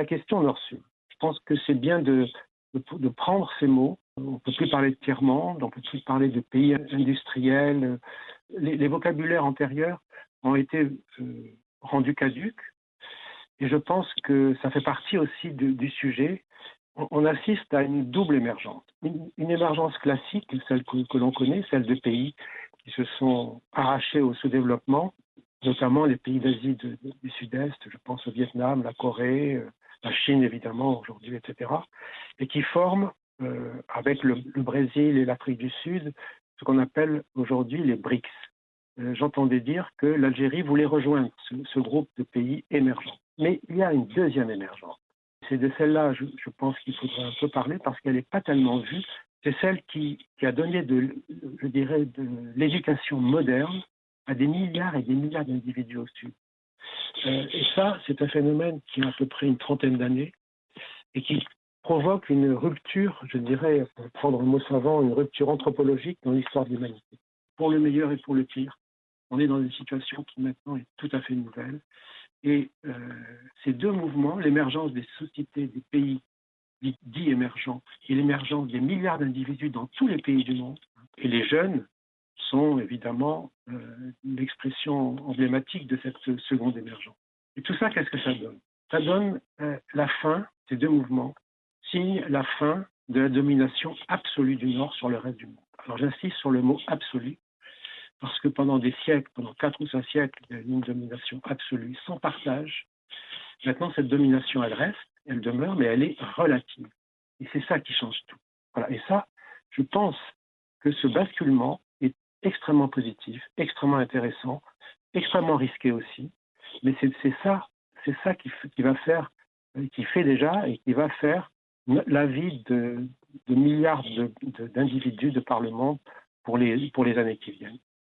la question Nord-Sud, je pense que c'est bien de prendre ces mots. On ne peut plus parler de tiers-monde, on ne peut plus parler de pays industriels. Les vocabulaires antérieurs ont été rendus caducs. Et je pense que ça fait partie aussi du sujet. On assiste à une double émergence. Une émergence classique, celle que l'on connaît, celle de pays qui se sont arrachés au sous-développement, notamment les pays d'Asie du Sud-Est, je pense au Vietnam, la Corée, la Chine évidemment aujourd'hui, etc., et qui forment, avec le Brésil et l'Afrique du Sud, ce qu'on appelle aujourd'hui les BRICS. J'entendais dire que l'Algérie voulait rejoindre ce groupe de pays émergents. Mais il y a une deuxième émergence. C'est de celle-là, je pense qu'il faudrait un peu parler parce qu'elle n'est pas tellement vue. C'est celle qui a donné, je dirais, de l'éducation moderne à des milliards et des milliards d'individus au Sud. Et ça, c'est un phénomène qui a à peu près une trentaine d'années et qui provoque une rupture, je dirais, pour prendre un mot savant, une rupture anthropologique dans l'histoire de l'humanité. Pour le meilleur et pour le pire, on est dans une situation qui maintenant est tout à fait nouvelle. Et ces deux mouvements, l'émergence des sociétés des pays dits émergents et l'émergence des milliards d'individus dans tous les pays du monde, et les jeunes sont évidemment l'expression emblématique de cette seconde émergence. Et tout ça, qu'est-ce que ça donne? Ça donne la fin, ces deux mouvements, signe la fin de la domination absolue du Nord sur le reste du monde. Alors j'insiste sur le mot absolu, parce que pendant des siècles, pendant 4 ou 5 siècles, il y a eu une domination absolue, sans partage. Maintenant, cette domination, elle reste, elle demeure, mais elle est relative. Et c'est ça qui change tout. Voilà. Et ça, je pense que ce basculement est extrêmement positif, extrêmement intéressant, extrêmement risqué aussi. Mais c'est ça qui va faire, qui fait déjà et qui va faire la vie de milliards d'individus de par le monde pour les années qui viennent.